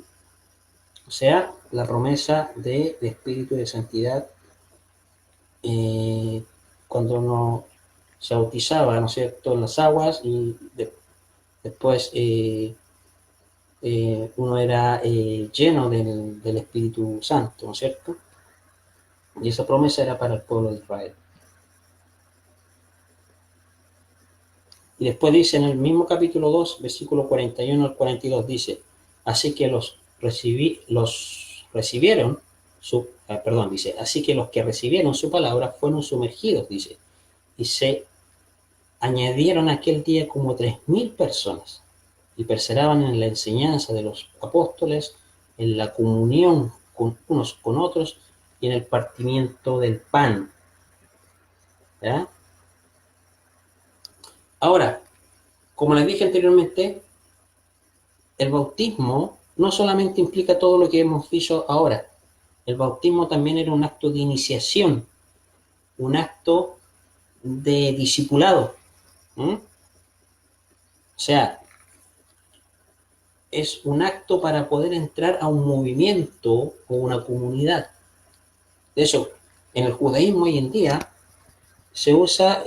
O sea, la promesa de Espíritu de Santidad, cuando uno se bautizaba, ¿no es cierto?, en las aguas, y después uno era lleno del Espíritu Santo, ¿no es cierto? Y esa promesa era para el pueblo de Israel. Y después dice en el mismo capítulo 2, versículo 41 al 42, dice, así que así que los que recibieron su palabra fueron sumergidos, dice, y se añadieron aquel día como 3.000 personas, y perseveraban en la enseñanza de los apóstoles, en la comunión unos con otros, y en el partimiento del pan. ¿Ya? Ahora, como les dije anteriormente, el bautismo no solamente implica todo lo que hemos dicho ahora, el bautismo también era un acto de iniciación, un acto de discipulado. ¿Mm? O sea, es un acto para poder entrar a un movimiento o una comunidad. De hecho, en el judaísmo hoy en día se usa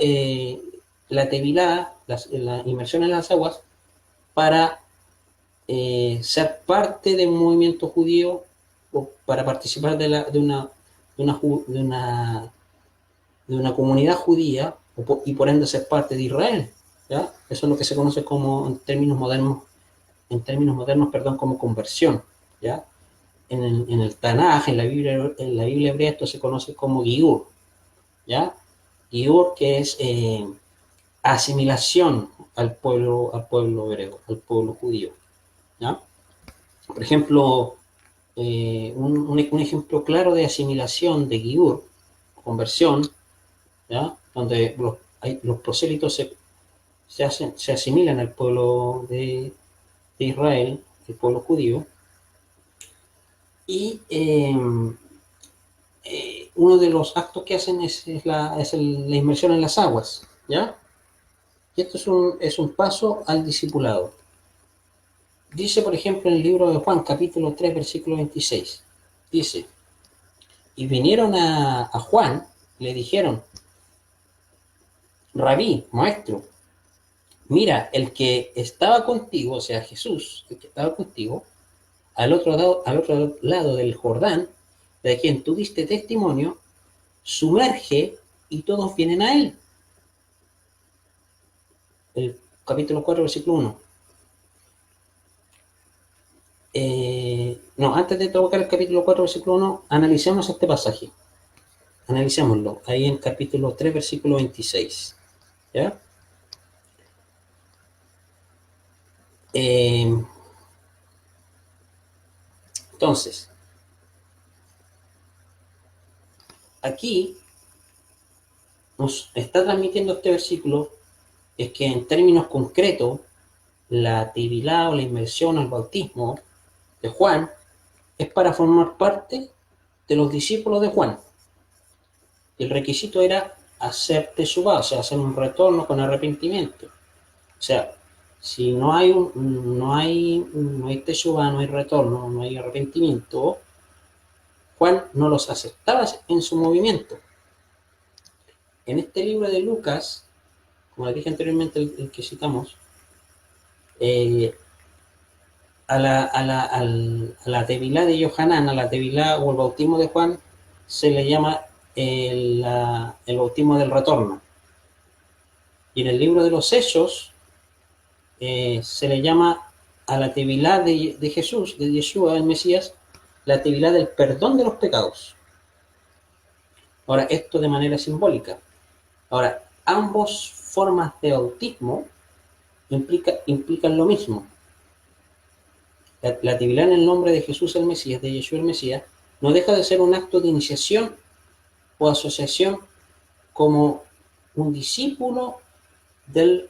la tevilá, la inmersión en las aguas, para ser parte de un movimiento judío o para participar de una comunidad judía y por ende ser parte de Israel. ¿Ya? Eso es lo que se conoce como en términos modernos, como conversión. ¿Ya? En el Tanaj, en la Biblia hebrea, esto se conoce como Giur. ¿Ya? Giur, que es asimilación al pueblo hebreo, al pueblo judío. ¿Ya? Por ejemplo, un ejemplo claro de asimilación de Giur, conversión, ¿ya? Donde los prosélitos se asimilan al pueblo de Israel, el pueblo judío, y uno de los actos que hacen es la inmersión en las aguas, ¿ya? Y esto es un paso al discipulado. Dice, por ejemplo, en el libro de Juan, capítulo 3, versículo 26, dice, Y vinieron a Juan, y le dijeron, Rabí, maestro, mira, el que estaba contigo, o sea, Jesús, el que estaba contigo, al otro lado del Jordán, de quien tú diste testimonio, sumerge y todos vienen a él. El capítulo 4, versículo 1. No, antes de tocar el capítulo 4, versículo 1, analicemos este pasaje. Analicémoslo. Ahí en capítulo 3, versículo 26. ¿Ya? Entonces, aquí nos está transmitiendo este versículo es que en términos concretos, la tevilá o la inmersión al bautismo de Juan es para formar parte de los discípulos de Juan. El requisito era hacer teshuvá, o sea, hacer un retorno con arrepentimiento. O sea, si no hay teshuvá, no hay retorno, no hay arrepentimiento, Juan no los aceptaba en su movimiento. En este libro de Lucas, como les dije anteriormente, el que citamos, a la tevilá de Yohanan, a la tevilá o el bautismo de Juan, se le llama el bautismo del retorno. Y en el libro de los Hechos se le llama a la tevilá de Jesús, de Yeshua, el Mesías, la tevilá del perdón de los pecados. Ahora, esto de manera simbólica. Ahora, ambas formas de bautismo implican lo mismo. La tevilá en el nombre de Jesús el Mesías, de Yeshua el Mesías, no deja de ser un acto de iniciación o asociación como un discípulo del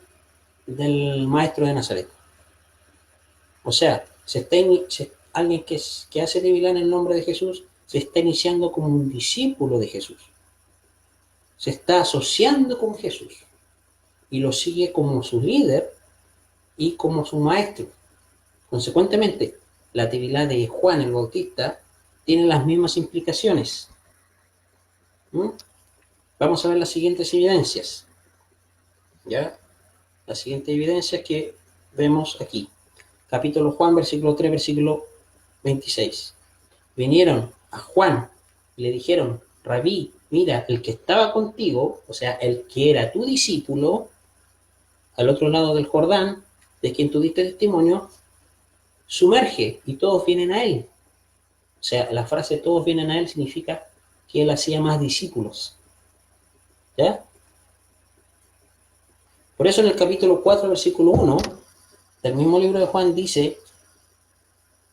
maestro de Nazaret. O sea, alguien que hace tevilá en el nombre de Jesús se está iniciando como un discípulo de Jesús. Se está asociando con Jesús y lo sigue como su líder y como su maestro. Consecuentemente, la tevilá de Juan el Bautista tiene las mismas implicaciones. Vamos a ver las siguientes evidencias. ¿Ya? Las siguientes evidencias que vemos aquí. Capítulo Juan, versículo 3, versículo 26. Vinieron a Juan y le dijeron, Rabí, mira, el que estaba contigo, o sea, el que era tu discípulo, al otro lado del Jordán, de quien tú diste testimonio, sumerge y todos vienen a él. O sea, la frase todos vienen a él significa que él hacía más discípulos. ¿Ya? Por eso en el capítulo 4, versículo 1, del mismo libro de Juan dice,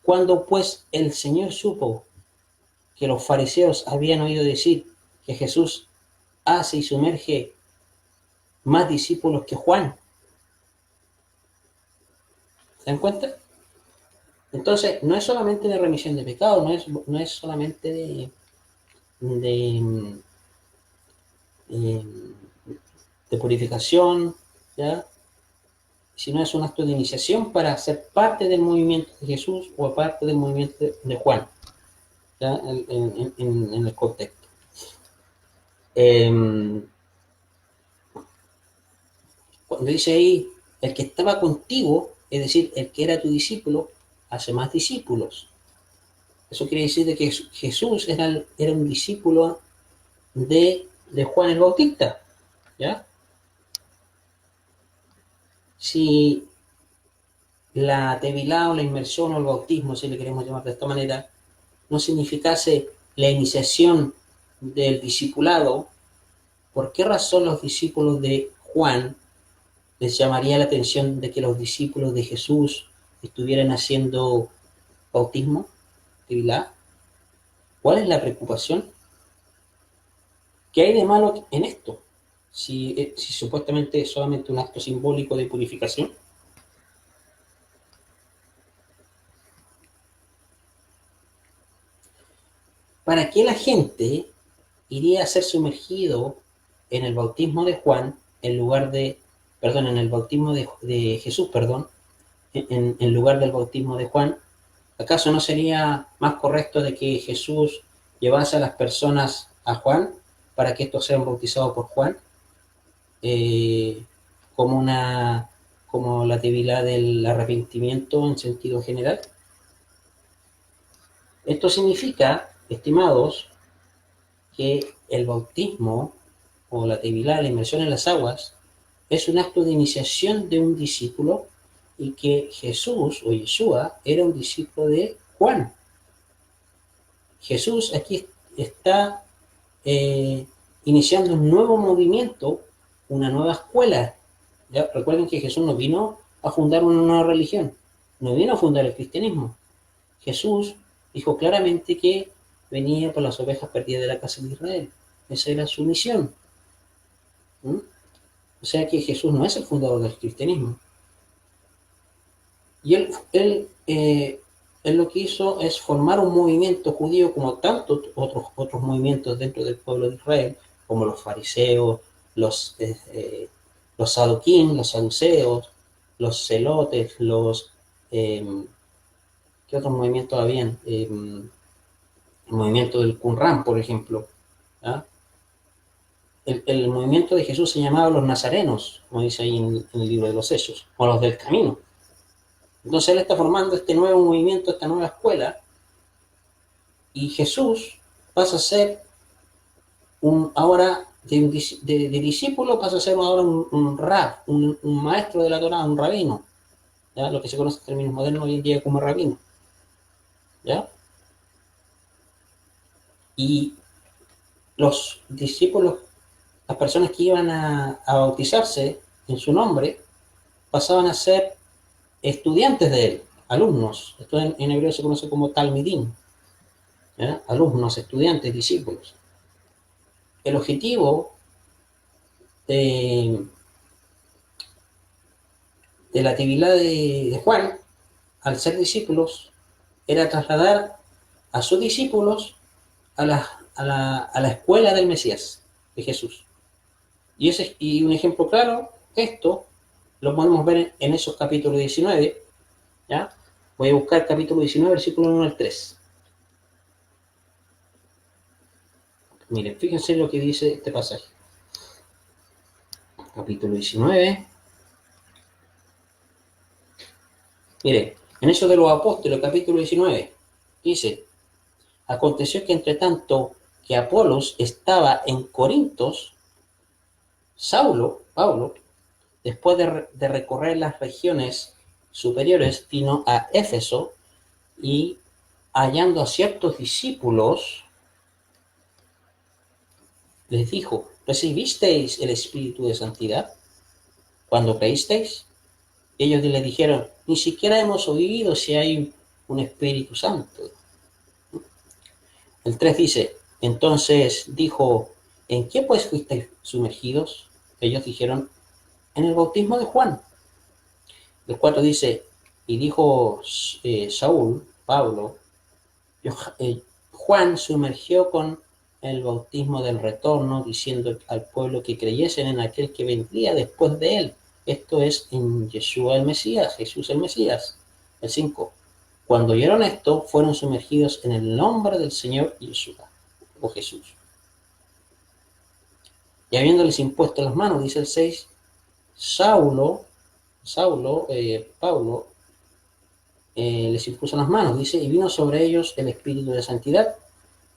cuando pues el Señor supo que los fariseos habían oído decir que Jesús hace y sumerge más discípulos que Juan. ¿Se dan cuenta? Entonces, no es solamente de remisión de pecados, no es solamente de purificación, ¿ya? Sino es un acto de iniciación para ser parte del movimiento de Jesús o parte del movimiento de Juan, ¿ya? En el contexto. Cuando dice ahí, el que estaba contigo, es decir, el que era tu discípulo, hace más discípulos. Eso quiere decir de que Jesús era un discípulo de Juan el Bautista, ¿ya? Si la tevilá o la inmersión o el bautismo, si le queremos llamar de esta manera, no significase la iniciación del discipulado, ¿por qué razón los discípulos de Juan les llamaría la atención de que los discípulos de Jesús estuvieran haciendo bautismo, tevilá? ¿Cuál es la preocupación? ¿Qué hay de malo en esto? Si supuestamente es solamente un acto simbólico de purificación. ¿Para qué la gente iría a ser sumergido en el bautismo de Juan en lugar de, perdón, en el bautismo de Jesús, perdón, en lugar del bautismo de Juan? ¿Acaso no sería más correcto de que Jesús llevase a las personas a Juan para que estos sean bautizados por Juan, eh, como como la debilidad del arrepentimiento en sentido general. Esto significa, estimados, que el bautismo o la debilidad, la inmersión en las aguas, es un acto de iniciación de un discípulo y que Jesús o Yeshua era un discípulo de Juan. Jesús aquí está iniciando un nuevo movimiento, una nueva escuela. ¿Ya? Recuerden que Jesús no vino a fundar una nueva religión, no vino a fundar el cristianismo. Jesús dijo claramente que venía por las ovejas perdidas de la casa de Israel. Esa era su misión. ¿Mm? O sea que Jesús no es el fundador del cristianismo. Y él lo que hizo es formar un movimiento judío como tantos otros movimientos dentro del pueblo de Israel, como los fariseos, los saduquín, los saduceos, los celotes, ¿qué otros movimientos habían? El movimiento del Qumran, por ejemplo. ¿Ah? El movimiento de Jesús se llamaba los nazarenos, como dice ahí en el libro de los Hechos, o los del camino. Entonces él está formando este nuevo movimiento, esta nueva escuela, y Jesús pasa a ser ahora de discípulo, pasa a ser ahora un rab, un maestro de la Torá, un rabino, ¿ya? Lo que se conoce en términos modernos hoy en día como rabino. ¿Ya? Y los discípulos, las personas que iban a bautizarse en su nombre, pasaban a ser estudiantes de él, alumnos. Esto en hebreo se conoce como talmidim, ¿ya? Alumnos, estudiantes, discípulos. El objetivo de la actividad de Juan, al ser discípulos, era trasladar a sus discípulos a la escuela del Mesías, de Jesús. Y un ejemplo claro, esto lo podemos ver en esos capítulos 19, ¿ya? Voy a buscar capítulo 19, versículo 1 al 3. Miren, fíjense lo que dice este pasaje. Capítulo 19. Mire, en Hechos de los Apóstoles, capítulo 19, dice: aconteció que entre tanto que Apolos estaba en Corintos, Pablo, después de recorrer las regiones superiores, vino a Éfeso y hallando a ciertos discípulos, les dijo: ¿recibisteis el Espíritu de Santidad cuando creísteis? Ellos le dijeron: ni siquiera hemos oído si hay un Espíritu Santo. El 3 dice: entonces dijo: ¿en qué pues fuisteis sumergidos? Ellos dijeron: en el bautismo de Juan. El 4 dice: y dijo Pablo, Juan sumergió con el bautismo del retorno, diciendo al pueblo que creyesen en aquel que vendría después de él. Esto es en Yeshua el Mesías, Jesús el Mesías. El 5. Cuando oyeron esto, fueron sumergidos en el nombre del Señor Yeshua, o Jesús. Y habiéndoles impuesto las manos, dice el 6, Pablo, les impuso las manos, dice, y vino sobre ellos el Espíritu de Santidad,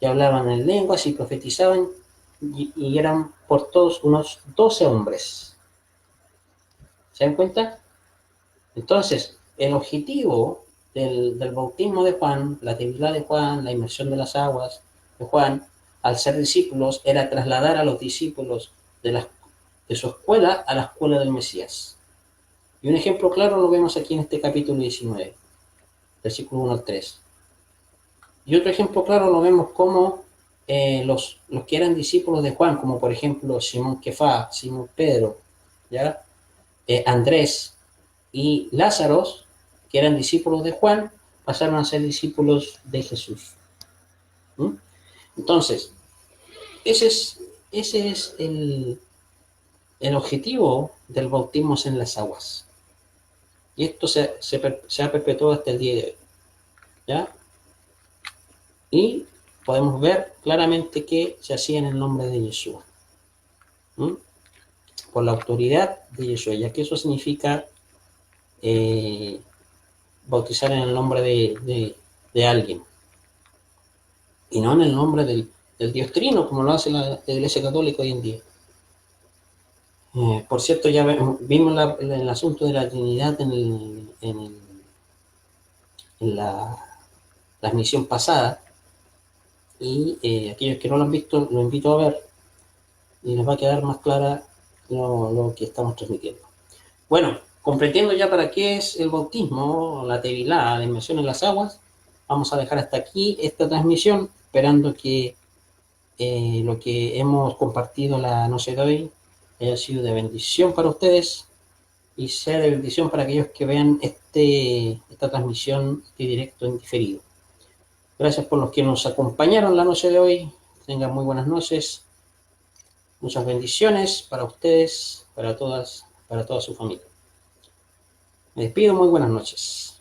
y hablaban en lenguas y profetizaban, y eran por todos unos 12 hombres. ¿Se dan cuenta? Entonces, el objetivo del bautismo de Juan, la debilidad de Juan, la inmersión de las aguas de Juan, al ser discípulos, era trasladar a los discípulos de su escuela a la escuela del Mesías. Y un ejemplo claro lo vemos aquí en este capítulo 19, versículo 1 al 3. Y otro ejemplo claro lo vemos como los que eran discípulos de Juan, como por ejemplo Simón Kefá, Simón Pedro, ¿ya? Andrés y Lázaro, que eran discípulos de Juan, pasaron a ser discípulos de Jesús. ¿Mm? Entonces, ese es el objetivo del bautismo en las aguas. Y esto se ha perpetuado hasta el día de hoy. ¿Ya? Y podemos ver claramente que se hacía en el nombre de Yeshua. Por la autoridad de Yeshua, ya que eso significa bautizar en el nombre de alguien y no en el nombre del Dios Trino, como lo hace la Iglesia Católica hoy en día. Por cierto, ya vimos el asunto de la Trinidad en la transmisión pasada, y aquellos que no lo han visto, lo invito a ver y les va a quedar más clara lo que estamos transmitiendo. Bueno, comprendiendo ya para qué es el bautismo, la tevilá, la inmersión en las aguas, vamos a dejar hasta aquí esta transmisión, esperando que lo que hemos compartido la noche de hoy haya sido de bendición para ustedes y sea de bendición para aquellos que vean esta transmisión, este directo en diferido. Gracias por los que nos acompañaron la noche de hoy. Tengan muy buenas noches. Muchas bendiciones para ustedes, para toda su familia. Me despido, muy buenas noches.